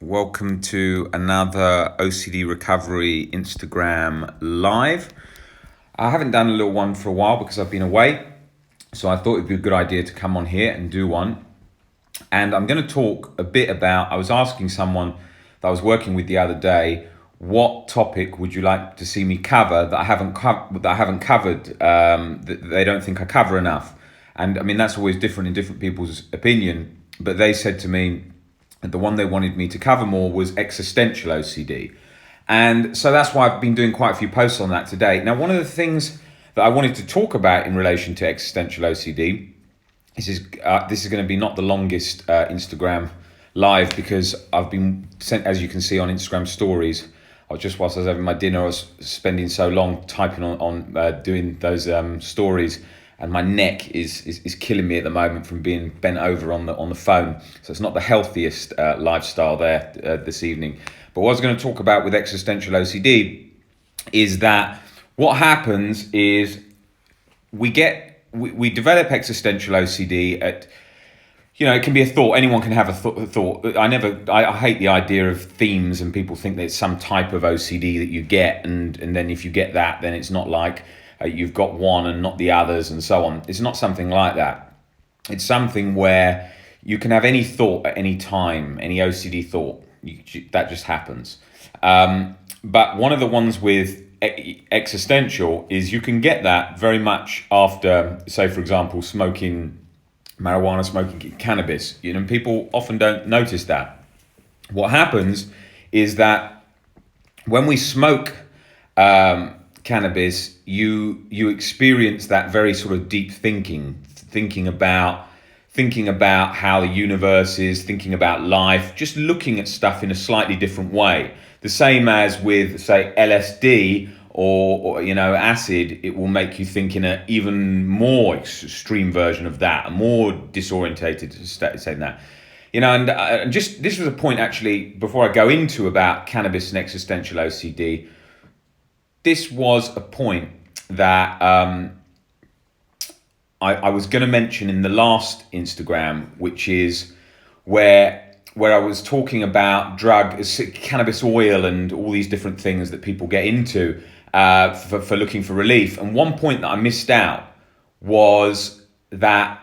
Welcome to another OCD Recovery Instagram Live. I haven't done a little one for a while because I've been away, so I thought it'd be a good idea to come on here and do one. And I'm going to talk a bit about, I was asking someone that I was working with the other day, what topic would you like to see me cover that I haven't covered, that they don't think I cover enough? And I mean, that's always different in different people's opinion, but they said to me, the one they wanted me to cover more was existential OCD. And so that's why I've been doing quite a few posts on that today. Now, one of the things that I wanted to talk about in relation to existential OCD, this is going to be not the longest Instagram live because I've been sent, as you can see on Instagram stories, whilst I was having my dinner, I was spending so long typing on doing those stories. And my neck is killing me at the moment from being bent over on the phone. So it's not the healthiest lifestyle there this evening. But what I was going to talk about with existential OCD is that what happens is we develop existential OCD at, it can be a thought. Anyone can have a thought. I hate the idea of themes and people think that it's some type of OCD that you get. And then if you get that, then it's not like you've got one and not the others and so on. It's not something like that. It's something where you can have any thought at any time, any OCD thought. That just happens. But one of the ones with existential is you can get that very much after, say, for example, smoking marijuana, smoking cannabis. People often don't notice that. What happens is that when we smoke cannabis, you experience that very sort of deep thinking about how the universe is, thinking about life, just looking at stuff in a slightly different way. The same as with, say, LSD or acid, it will make you think in an even more extreme version of that, a more disorientated state than that. And just this was a point actually before I go into about cannabis and existential OCD. This was a point that I was going to mention in the last Instagram, which is where I was talking about cannabis oil and all these different things that people get into for looking for relief. And one point that I missed out was that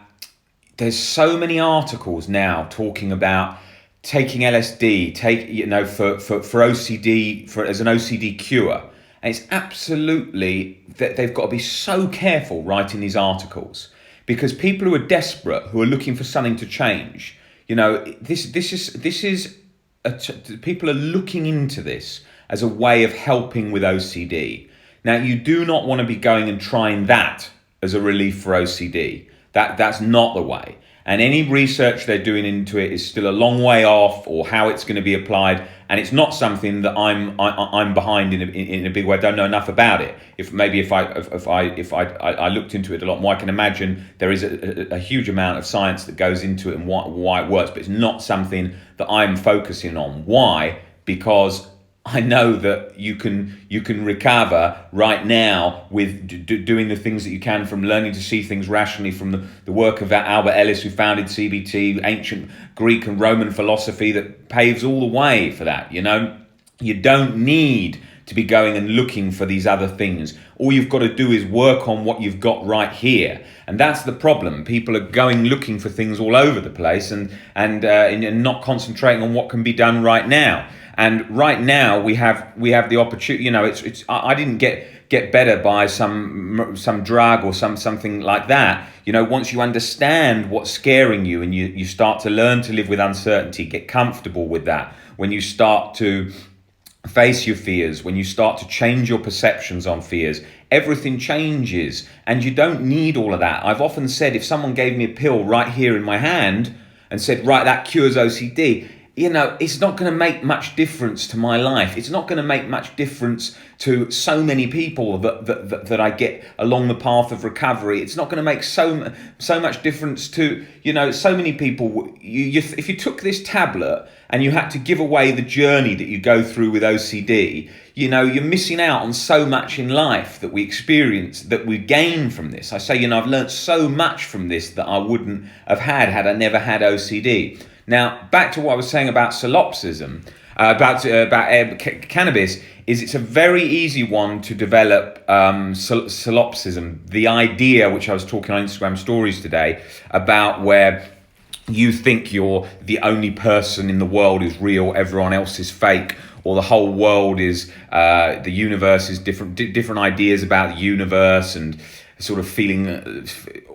there's so many articles now talking about taking LSD, for OCD, as an OCD cure. And it's absolutely that they've got to be so careful writing these articles because people who are desperate, who are looking for something to change, people are looking into this as a way of helping with OCD. Now, you do not want to be going and trying that as a relief for OCD. That's not the way. And any research they're doing into it is still a long way off, or how it's going to be applied. And it's not something that I'm behind in a big way. I don't know enough about it. If I looked into it a lot more, I can imagine there is a huge amount of science that goes into it and why it works. But it's not something that I'm focusing on. Why? Because I know that you can recover right now with doing the things that you can, from learning to see things rationally, from the work of Albert Ellis, who founded CBT, ancient Greek and Roman philosophy that paves all the way for that. You don't need to be going and looking for these other things. All you've got to do is work on what you've got right here. And that's the problem. People are going looking for things all over the place and not concentrating on what can be done right now. And right now we have the opportunity. I didn't get better by some drug or something like that. Once you understand what's scaring you and you start to learn to live with uncertainty, get comfortable with that. When you start to face your fears, when you start to change your perceptions on fears, everything changes, and you don't need all of that. I've often said, if someone gave me a pill right here in my hand and said, right, that cures OCD, it's not going to make much difference to my life. It's not going to make much difference to so many people that I get along the path of recovery. It's not going to make so much difference to, so many people. If you took this tablet and you had to give away the journey that you go through with OCD, you're missing out on so much in life that we experience, that we gain from this. I say, I've learned so much from this that I wouldn't have had I never had OCD. Now, back to what I was saying about solipsism, cannabis, is it's a very easy one to develop solipsism. The idea, which I was talking on Instagram stories today, about where you think you're the only person in the world who's real, everyone else is fake, or the whole world is, the universe is different ideas about the universe, and sort of feeling,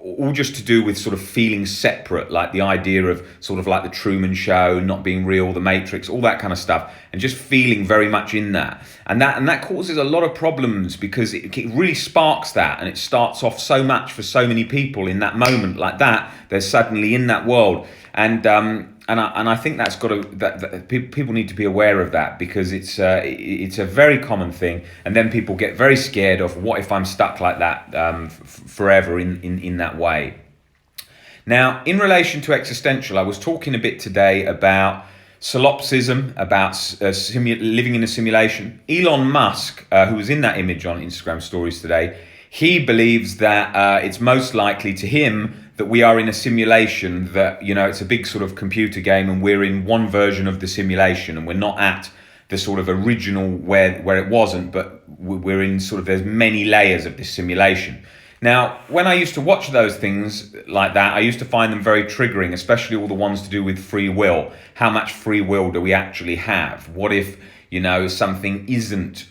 all just to do with sort of feeling separate, like the idea of sort of like the Truman Show, not being real, the Matrix, all that kind of stuff, and just feeling very much in that. And that causes a lot of problems, because it really sparks that, and it starts off so much for so many people in that moment like that. They're suddenly in that world. And I think that's got to, that people need to be aware of that, because it's a very common thing, and then people get very scared of, what if I'm stuck like that forever in that way. Now, in relation to existential, I was talking a bit today about solipsism, about living in a simulation. Elon Musk, who was in that image on Instagram stories today, he believes that it's most likely to him that we are in a simulation, that, it's a big sort of computer game, and we're in one version of the simulation, and we're not at the sort of original where it wasn't, but we're in sort of, there's many layers of this simulation. Now, when I used to watch those things like that, I used to find them very triggering, especially all the ones to do with free will. How much free will do we actually have? What if, something isn't,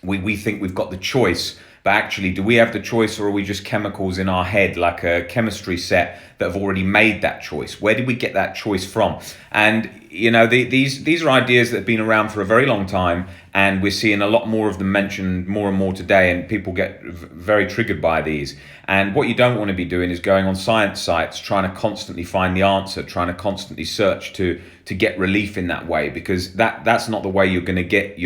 we think we've got the choice, but actually, do we have the choice, or are we just chemicals in our head, like a chemistry set that have already made that choice? Where did we get that choice from? And, these are ideas that have been around for a very long time, and we're seeing a lot more of them mentioned more and more today, and people get very triggered by these. And what you don't want to be doing is going on science sites, trying to constantly find the answer, trying to constantly search to get relief in that way, because that's not the way you're going to get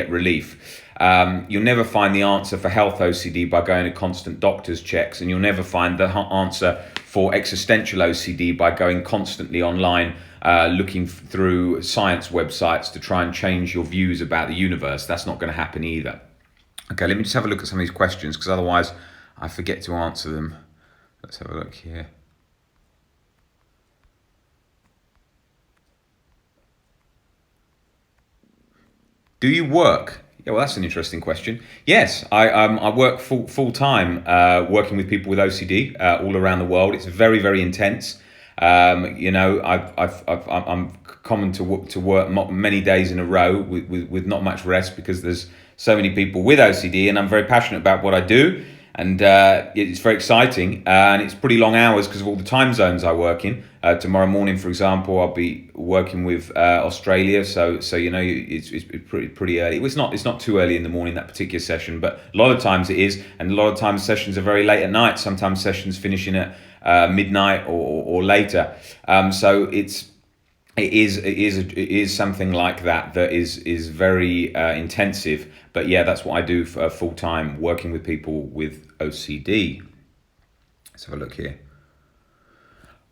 relief. You'll never find the answer for health OCD by going to constant doctor's checks, and you'll never find the answer for existential OCD by going constantly online, looking through science websites to try and change your views about the universe. That's not going to happen either. Okay, let me just have a look at some of these questions, because otherwise I forget to answer them. Let's have a look here. Do you work? Yeah, well, that's an interesting question. Yes, I work full time, working with people with OCD all around the world. It's very, very intense. I'm common to work many days in a row with not much rest, because there's so many people with OCD, and I'm very passionate about what I do, and it's very exciting, and it's pretty long hours because of all the time zones I work in. Tomorrow morning, for example, I'll be working with Australia, so it's pretty early. It's not too early in the morning, that particular session, but a lot of times it is, and a lot of times sessions are very late at night. Sometimes sessions finishing at midnight or later. So it is something like that is very intensive. But yeah, that's what I do for full time, working with people with OCD. Let's have a look here.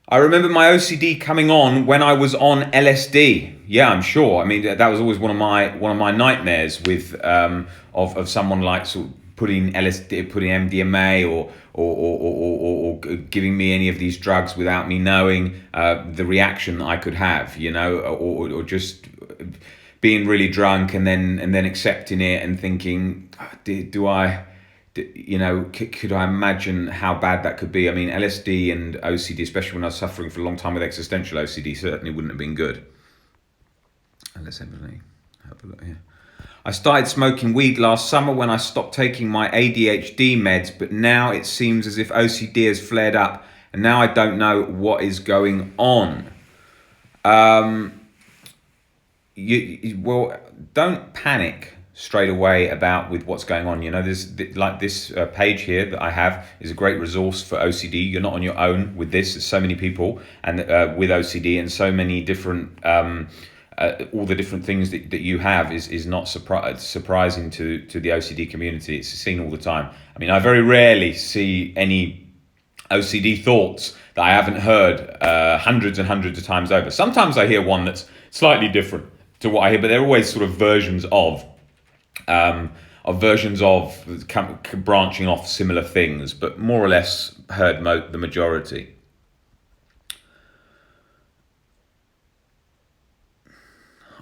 I remember my OCD coming on when I was on LSD. Yeah, I'm sure. I mean, that was always one of my nightmares with of someone like sort of putting LSD, putting MDMA, or giving me any of these drugs without me knowing the reaction I could have, or just being really drunk and then accepting it and thinking, could I imagine how bad that could be? I mean, LSD and OCD, especially when I was suffering for a long time with existential OCD, certainly wouldn't have been good. And let's have a look here. I started smoking weed last summer when I stopped taking my ADHD meds, but now it seems as if OCD has flared up, and now I don't know what is going on. Well, don't panic straight away with what's going on. There's like this page here that I have is a great resource for OCD. You're not on your own with this. There's so many people and with OCD, and so many different all the different things that you have is not surprising to the OCD community. It's seen all the time. I mean, I very rarely see any OCD thoughts that I haven't heard hundreds and hundreds of times over. Sometimes I hear one that's slightly different to what I hear, but they're always sort of versions of branching off similar things, but more or less heard the majority.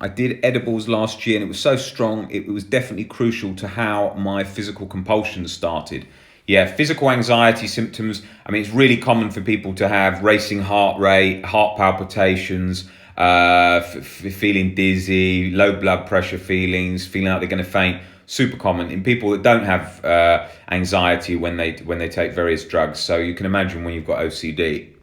I did edibles last year, and it was so strong. It was definitely crucial to how my physical compulsions started. Yeah, physical anxiety symptoms. I mean, it's really common for people to have racing heart rate, heart palpitations, feeling dizzy, low blood pressure feelings, feeling like they're going to faint. Super common in people that don't have anxiety when they take various drugs. So you can imagine when you've got OCD.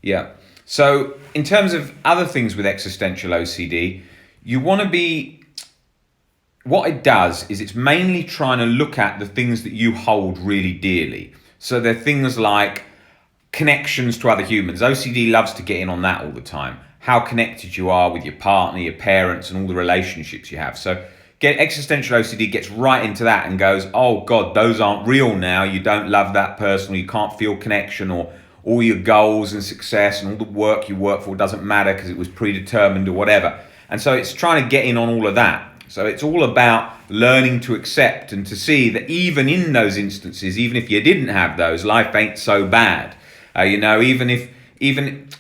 Yeah. So in terms of other things with existential OCD, you want to be, what it does is it's mainly trying to look at the things that you hold really dearly. So they're things like connections to other humans. OCD loves to get in on that all the time. How connected you are with your partner, your parents, and all the relationships you have. So existential OCD gets right into that and goes, oh God, those aren't real now. You don't love that person, or you can't feel connection, or all your goals and success and all the work you work for doesn't matter because it was predetermined or whatever. And so it's trying to get in on all of that. So it's all about learning to accept and to see that even in those instances, even if you didn't have those, life ain't so bad. Even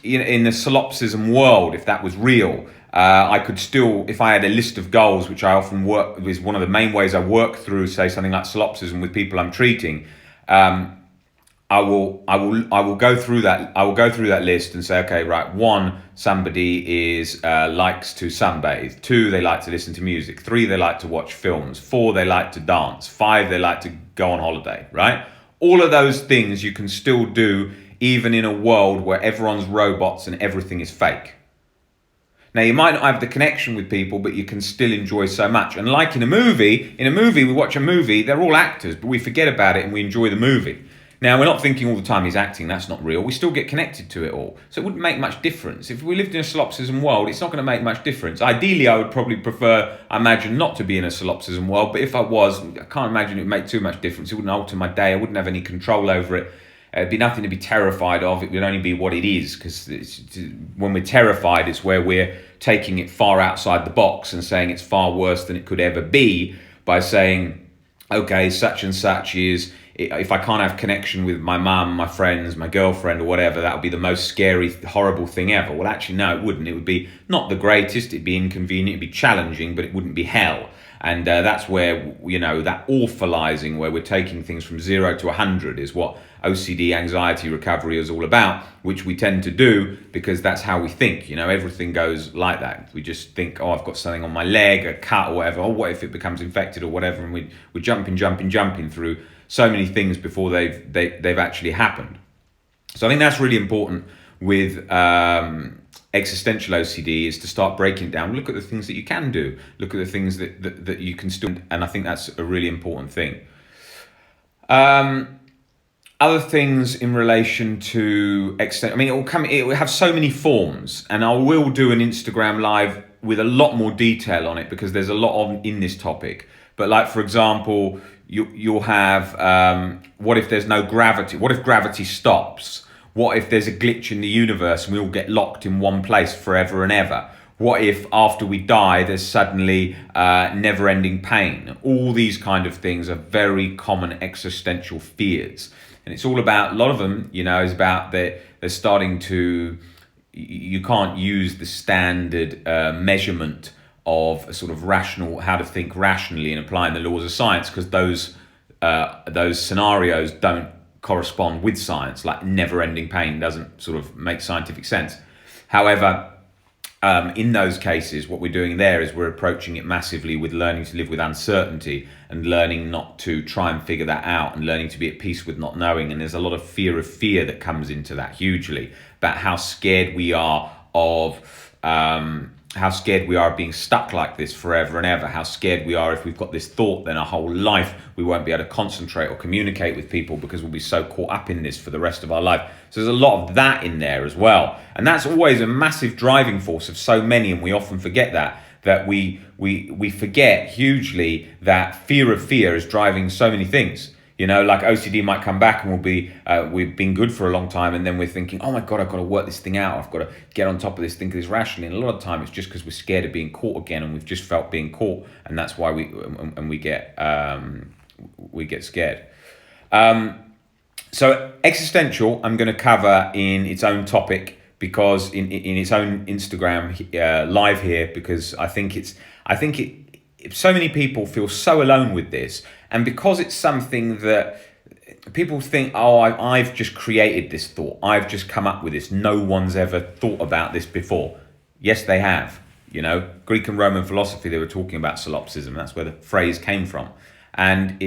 in the solipsism world, if that was real, I could still, if I had a list of goals, which I often work is one of the main ways I work through, say something like solipsism with people I'm treating. I will go through that. I will go through that list and say, okay, right. 1, somebody is likes to sunbathe. 2, they like to listen to music. 3, they like to watch films. 4, they like to dance. 5, they like to go on holiday. Right? All of those things you can still do, even in a world where everyone's robots and everything is fake. Now, you might not have the connection with people, but you can still enjoy so much. And like in a movie, we watch a movie, they're all actors, but we forget about it and we enjoy the movie. Now, we're not thinking all the time he's acting, that's not real. We still get connected to it all. So it wouldn't make much difference. If we lived in a solipsism world, it's not going to make much difference. Ideally, I would probably prefer, I imagine, not to be in a solipsism world. But if I was, I can't imagine it would make too much difference. It wouldn't alter my day. I wouldn't have any control over it. It'd be nothing to be terrified of. It would only be what it is. Because when we're terrified, it's where we're taking it far outside the box and saying it's far worse than it could ever be by saying, okay, such and such is... If I can't have connection with my mum, my friends, my girlfriend or whatever, that would be the most scary, horrible thing ever. Well, actually, no, it wouldn't. It would be not the greatest. It'd be inconvenient. It'd be challenging, but it wouldn't be hell. And that's where, that awfulizing, where we're taking things from 0 to 100 is what OCD anxiety recovery is all about, which we tend to do because that's how we think. Everything goes like that. We just think, oh, I've got something on my leg, a cut or whatever. Oh, what if it becomes infected or whatever? And we're jumping through so many things before they've actually happened. So I think that's really important with existential OCD, is to start breaking it down. Look at the things that you can do. Look at the things that you can still, and I think that's a really important thing. Other things in relation to it will have so many forms, and I will do an Instagram live with a lot more detail on it because there's a lot in this topic. But like, for example, you'll have, what if there's no gravity? What if gravity stops? What if there's a glitch in the universe and we all get locked in one place forever and ever? What if after we die, there's suddenly never-ending pain? All these kind of things are very common existential fears. And it's all about, a lot of them, is about they're starting to, you can't use the standard measurement of a sort of rational, how to think rationally and applying the laws of science, because those scenarios don't correspond with science. Like never-ending pain doesn't sort of make scientific sense. However, in those cases, what we're doing there is we're approaching it massively with learning to live with uncertainty and learning not to try and figure that out and learning to be at peace with not knowing. And there's a lot of fear that comes into that hugely, about how scared we are of being stuck like this forever and ever. How scared we are if we've got this thought, then our whole life we won't be able to concentrate or communicate with people because we'll be so caught up in this for the rest of our life. So there's a lot of that in there as well. And that's always a massive driving force of so many, and we often forget that we forget hugely that fear of fear is driving so many things. Like OCD might come back and we've been good for a long time, and then we're thinking, oh my God, I've got to work this thing out. I've got to get on top of this, think of this rationally. And a lot of the time it's just because we're scared of being caught again, and we've just felt being caught, and that's why we get scared. So existential, I'm going to cover in its own topic, because in its own Instagram live here, because I think so many people feel so alone with this, and because it's something that people think, oh, I've just created this thought, I've just come up with this, no one's ever thought about this before. Yes, they have. You know, Greek and Roman philosophy, they were talking about solipsism. That's where the phrase came from, and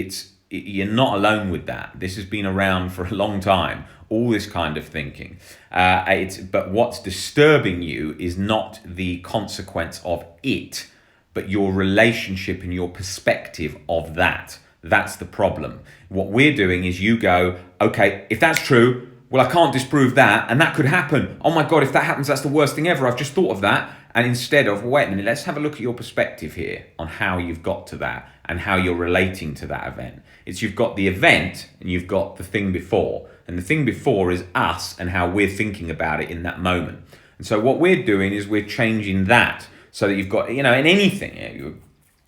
you're not alone with that. This has been around for a long time, all this kind of thinking. But what's disturbing you is not the consequence of it, but your relationship and your perspective of that. That's the problem. What we're doing is you go, okay, if that's true, well, I can't disprove that, and that could happen. Oh my God, if that happens, that's the worst thing ever. I've just thought of that. And instead of, wait a minute, let's have a look at your perspective here on how you've got to that and how you're relating to that event. It's you've got the event and you've got the thing before. And the thing before is us and how we're thinking about it in that moment. And so what we're doing is we're changing that so that you've got, you know, in anything.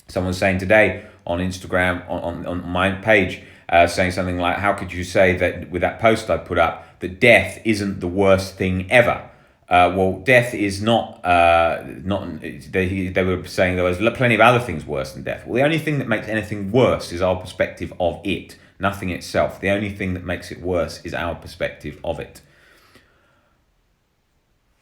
Someone was saying today on Instagram, on my page, saying something like, how could you say that with that post I put up, that death isn't the worst thing ever? Well, death is not. They were saying there was plenty of other things worse than death. Well, the only thing that makes anything worse is our perspective of it, nothing itself. The only thing that makes it worse is our perspective of it.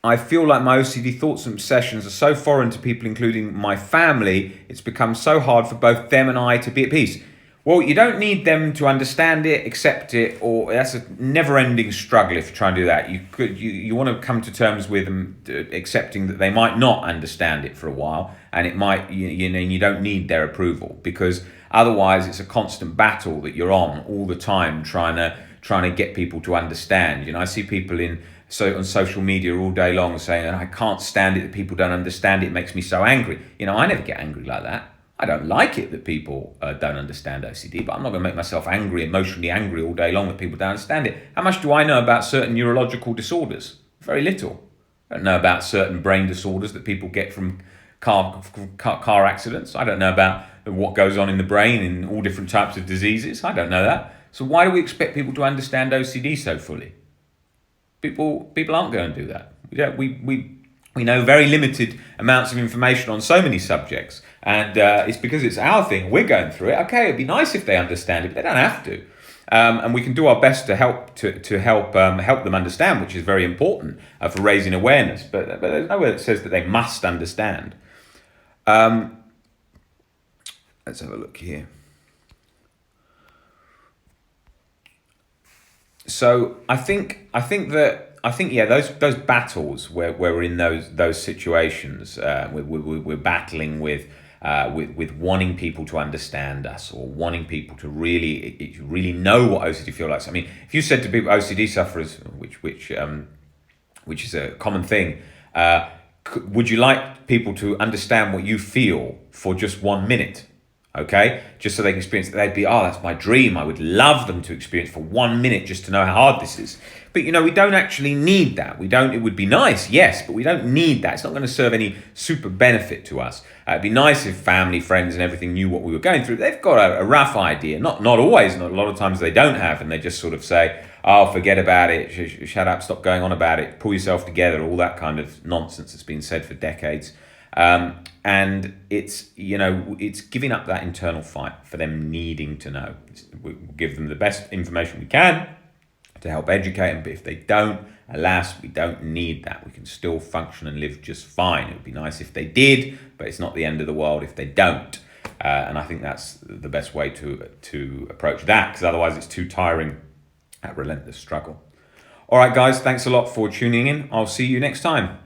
I feel like my OCD thoughts and obsessions are so foreign to people, including my family, it's become so hard for both them and I to be at peace. Well, you don't need them to understand it, accept it, or that's a never-ending struggle if you try and do that. You want to come to terms with them, accepting that they might not understand it for a while, and it might, you don't need their approval, because otherwise it's a constant battle that you're on all the time, trying to get people to understand. You know, I see people on social media all day long saying, I can't stand it that people don't understand it. It makes me so angry. You know, I never get angry like that. I don't like it that people don't understand OCD, but I'm not going to make myself emotionally angry all day long that people don't understand it. How much do I know about certain neurological disorders? Very little. I don't know about certain brain disorders that people get from car accidents. I don't know about what goes on in the brain in all different types of diseases. I don't know that. So why do we expect people to understand OCD so fully? People aren't going to do that. We know very limited amounts of information on so many subjects, and it's because it's our thing. We're going through it. Okay, it'd be nice if they understand it, but they don't have to. And we can do our best to help them understand, which is very important for raising awareness. But there's nowhere that says that they must understand. Let's have a look here. So I think those battles where we're in those situations, we're battling with wanting people to understand us, or wanting people to really know what OCD feels like. I mean, if you said to people, OCD sufferers, which is a common thing, would you like people to understand what you feel for just 1 minute? Okay, just so they can experience it. They'd be, that's my dream. I would love them to experience for 1 minute just to know how hard this is. But we don't actually need that. It would be nice, yes, but we don't need that. It's not going to serve any super benefit to us. It'd be nice if family, friends, and everything knew what we were going through. They've got a rough idea. Not always. Not a lot of times they don't have, and they just sort of say, oh, forget about it. Shut up. Stop going on about it. Pull yourself together. All that kind of nonsense that's been said for decades. And it's giving up that internal fight for them needing to know. We'll give them the best information we can to help educate them, but if they don't, alas, we don't need that. We can still function and live just fine. It would be nice if they did, but it's not the end of the world if they don't. And I think that's the best way to approach that, because otherwise it's too tiring, that relentless struggle. All right, guys, thanks a lot for tuning in. I'll see you next time.